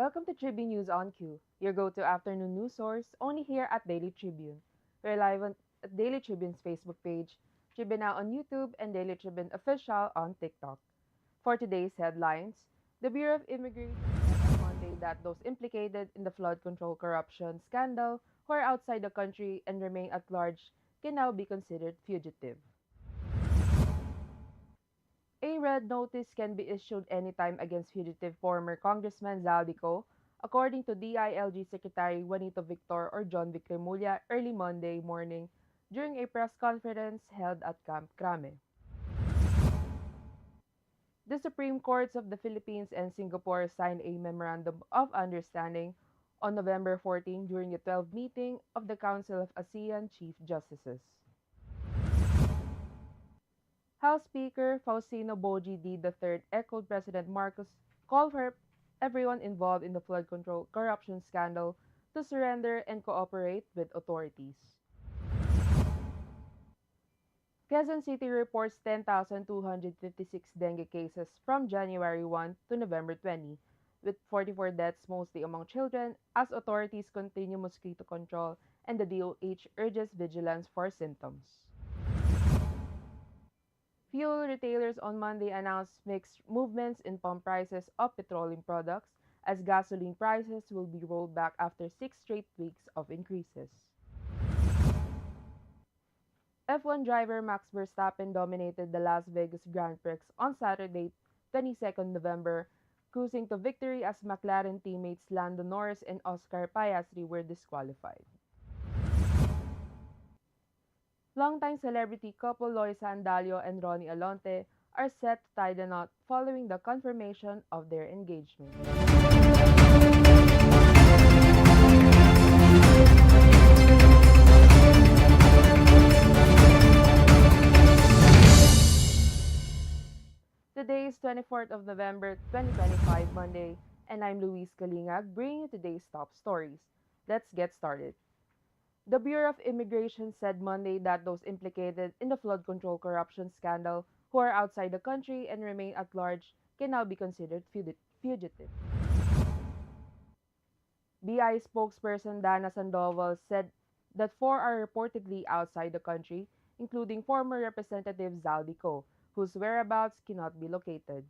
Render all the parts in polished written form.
Welcome to Tribune News on Q, your go-to afternoon news source only here at Daily Tribune. We're live at Daily Tribune's Facebook page, Tribune Now on YouTube, and Daily Tribune Official on TikTok. For today's headlines, the Bureau of Immigration said on Monday that those implicated in the flood control corruption scandal who are outside the country and remain at large can now be considered fugitive. A red notice can be issued anytime against fugitive former Congressman Zaldico, according to DILG Secretary Juanito Victor or John Vic Remulla early Monday morning during a press conference held at Camp Crame. The Supreme Courts of the Philippines and Singapore signed a Memorandum of Understanding on November 14 during the 12th meeting of the Council of ASEAN Chief Justices. House Speaker Faustino Boji III echoed President Marcos' call for everyone involved in the flood control corruption scandal to surrender and cooperate with authorities. Quezon City reports 10,256 dengue cases from January 1 to November 20, with 44 deaths mostly among children, as authorities continue mosquito control and the DOH urges vigilance for symptoms. Fuel retailers on Monday announced mixed movements in pump prices of petroleum products as gasoline prices will be rolled back after 6 straight weeks of increases. F1 driver Max Verstappen dominated the Las Vegas Grand Prix on Saturday, 22nd November, cruising to victory as McLaren teammates Lando Norris and Oscar Piastri were disqualified. Longtime celebrity couple Loisa Andalio and Ronnie Alonte are set to tie the knot following the confirmation of their engagement. Today is 24th of November 2025, Monday, and I'm Louisse Kalingag bringing you today's top stories. Let's get started. The Bureau of Immigration said Monday that those implicated in the flood control corruption scandal who are outside the country and remain at large can now be considered fugitive. BI spokesperson Dana Sandoval said that four are reportedly outside the country, including former Representative Zaldico, whose whereabouts cannot be located.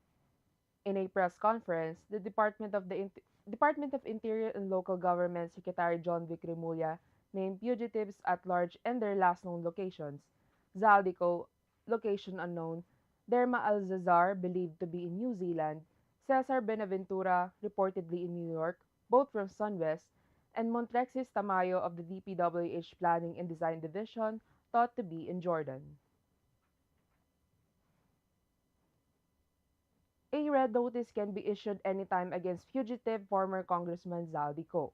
In a press conference, the Department of Interior and Local Government Secretary John Vic Remulla named fugitives at large and their last known locations: Zaldico, location unknown; Derma Alzazar, believed to be in New Zealand; Cesar Benaventura, reportedly in New York, both from SunWest; and Montrexis Tamayo of the DPWH Planning and Design Division, thought to be in Jordan. A red notice can be issued anytime against fugitive former Congressman Zaldico.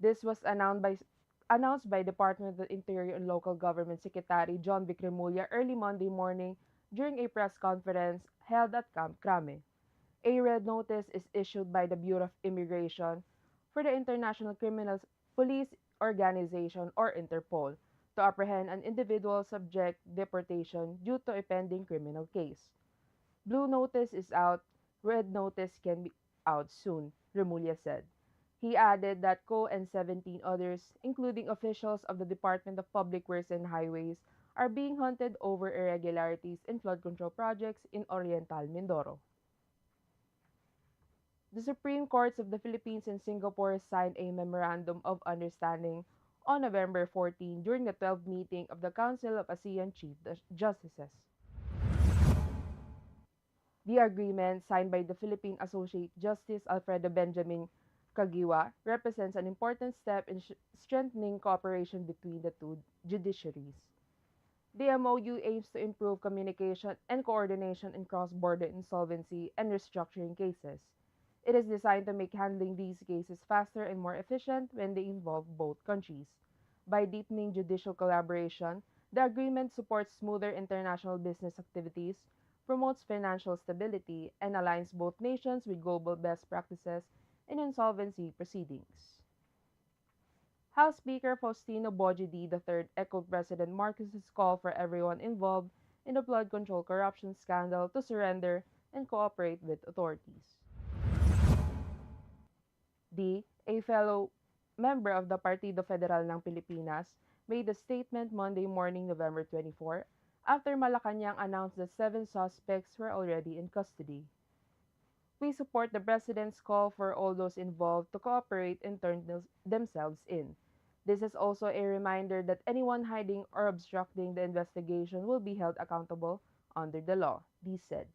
This was announced by Department of the Interior and Local Government Secretary John Vic Remulla early Monday morning during a press conference held at Camp Crame. A red notice is issued by the Bureau of Immigration for the International Criminal Police Organization or Interpol to apprehend an individual subject deportation due to a pending criminal case. Blue notice is out, red notice can be out soon, Remulla said. He added that Co and 17 others, including officials of the Department of Public Works and Highways, are being hunted over irregularities in flood control projects in Oriental Mindoro. The Supreme Courts of the Philippines and Singapore signed a Memorandum of Understanding on November 14 during the 12th meeting of the Council of ASEAN Chief Justices. The agreement, signed by the Philippine Associate Justice Alfredo Benjamin Caguioa, represents an important step in strengthening cooperation between the two judiciaries. The MOU aims to improve communication and coordination in cross-border insolvency and restructuring cases. It is designed to make handling these cases faster and more efficient when they involve both countries. By deepening judicial collaboration, the agreement supports smoother international business activities, promotes financial stability, and aligns both nations with global best practices in insolvency proceedings. House Speaker Faustino Boji III echoed President Marcos's call for everyone involved in the flood control corruption scandal to surrender and cooperate with authorities. D. A fellow member of the Partido Federal ng Pilipinas, made a statement Monday morning, November 24, after Malacanang announced that 7 suspects were already in custody. We support the President's call for all those involved to cooperate and turn themselves in. This is also a reminder that anyone hiding or obstructing the investigation will be held accountable under the law, Lee said.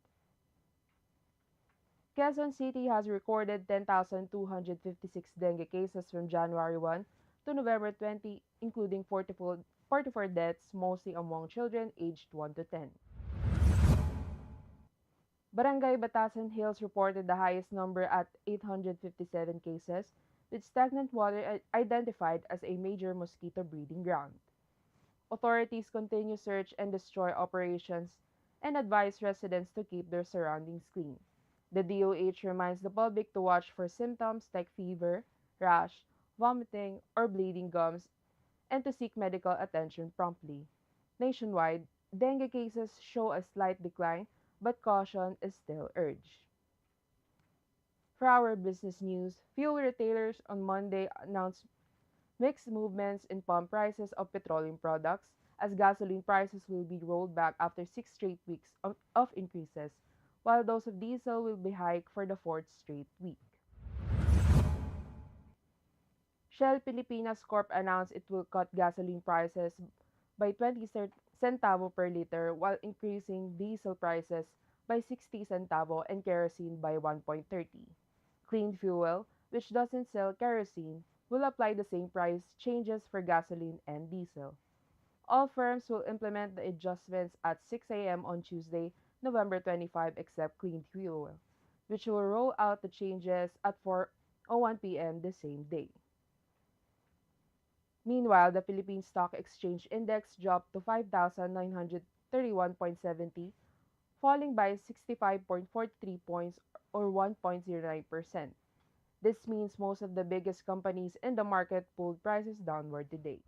Quezon City has recorded 10,256 dengue cases from January 1 to November 20, including 44 deaths, mostly among children aged 1 to 10. Barangay Batasan Hills reported the highest number at 857 cases, with stagnant water identified as a major mosquito breeding ground. Authorities continue search and destroy operations and advise residents to keep their surroundings clean. The DOH reminds the public to watch for symptoms like fever, rash, vomiting, or bleeding gums and to seek medical attention promptly. Nationwide, dengue cases show a slight decline, but caution is still urged. For our business news, fuel retailers on Monday announced mixed movements in pump prices of petroleum products as gasoline prices will be rolled back after 6 straight weeks of increases, while those of diesel will be hiked for the fourth straight week. Shell Pilipinas Corp announced it will cut gasoline prices by 20 centavo per liter while increasing diesel prices by 60 centavo and kerosene by 1.30. Clean Fuel, which doesn't sell kerosene, will apply the same price changes for gasoline and diesel. All firms will implement the adjustments at 6 a.m. on Tuesday, November 25, except Clean Fuel, which will roll out the changes at 4:01 p.m. the same day. Meanwhile, the Philippine Stock Exchange Index dropped to 5,931.70, falling by 65.43 points or 1.09%. This means most of the biggest companies in the market pulled prices downward today.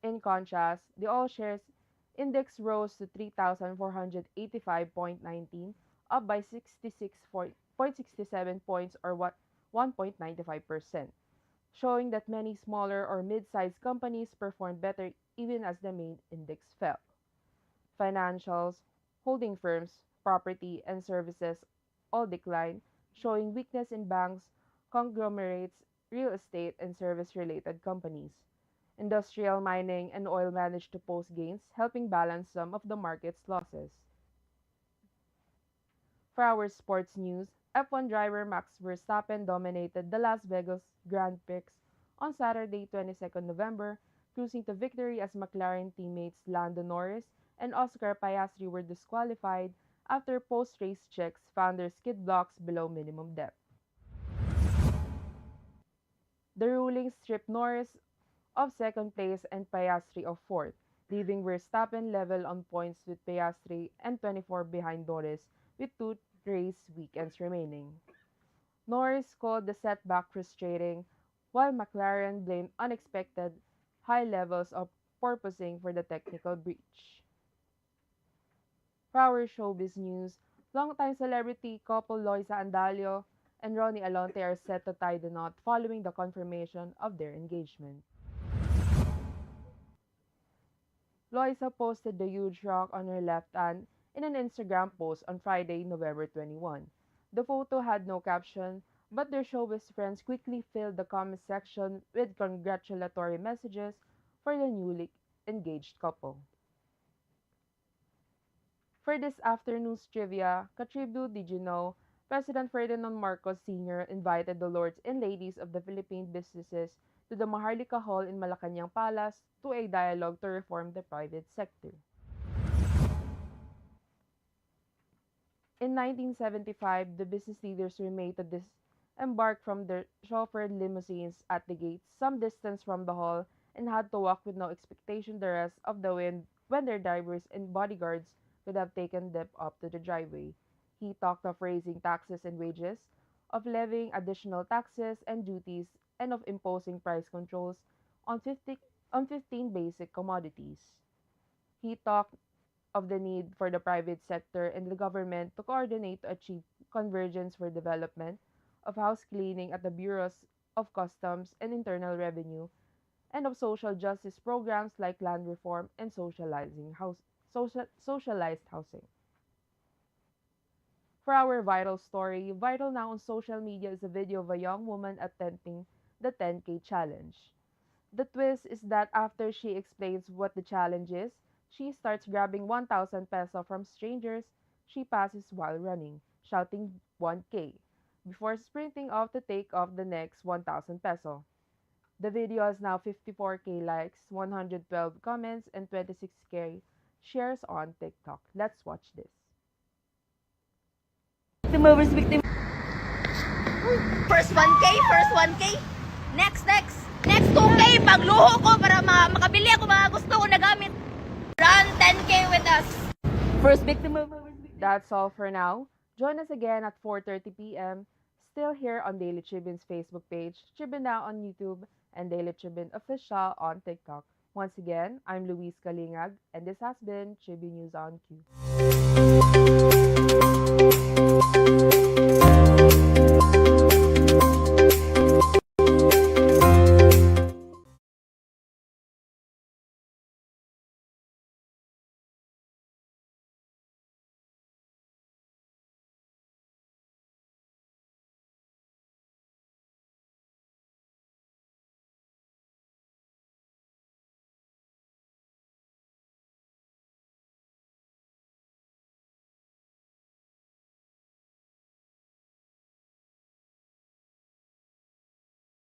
In contrast, the all shares index rose to 3,485.19, up by 66.67 points or 1.95%, showing that many smaller or mid-sized companies performed better even as the main index fell. Financials, holding firms, property, and services all declined, showing weakness in banks, conglomerates, real estate, and service-related companies. Industrial mining and oil managed to post gains, helping balance some of the market's losses. For our sports news, F1 driver Max Verstappen dominated the Las Vegas Grand Prix on Saturday, 22nd November, cruising to victory as McLaren teammates Lando Norris and Oscar Piastri were disqualified after post-race checks found their skid blocks below minimum depth. The ruling stripped Norris of second place and Piastri of fourth, leaving Verstappen level on points with Piastri and 24 behind Norris with 2 race weekends remaining. Norris called the setback frustrating, while McLaren blamed unexpected high levels of porpoising for the technical breach. For our showbiz news, longtime celebrity couple Loisa Andalio and Ronnie Alonte are set to tie the knot following the confirmation of their engagement. Loisa posted the huge rock on her left hand in an Instagram post on Friday, November 21. The photo had no caption, but their showbiz friends quickly filled the comment section with congratulatory messages for the newly engaged couple. For this afternoon's trivia, Katribu, did you know President Ferdinand Marcos Sr. invited the lords and ladies of the Philippine businesses to the Maharlika Hall in Malacanang Palace to a dialogue to reform the private sector. In 1975, the business leaders were made to disembark from their chauffeured limousines at the gates some distance from the hall and had to walk with no expectation the rest of the way when their drivers and bodyguards could have taken them up to the driveway. He talked of raising taxes and wages, of levying additional taxes and duties, and of imposing price controls on 15 basic commodities. He talked of the need for the private sector and the government to coordinate to achieve convergence for development, of house cleaning at the bureaus of customs and internal revenue, and of social justice programs like land reform and socialized housing. For our viral story, viral now on social media is a video of a young woman attempting the 10K challenge. The twist is that after she explains what the challenge is, she starts grabbing 1,000 peso from strangers she passes while running, shouting 1K, before sprinting off to take off the next 1,000 peso. The video has now 54K likes, 112 comments, and 26K shares on TikTok. Let's watch this. Victim. First 1K, first 1K. Next 2K. Pagluho ko para makabili ako mga gusto ko na gamit. Run 10K with us. First victim of That's all for now. Join us again at 4:30 p.m. Still here on Daily Tribune's Facebook page, Tribune Now on YouTube, and Daily Tribune Official on TikTok. Once again, I'm Louise Kalingag, and this has been Tribune News on Cue.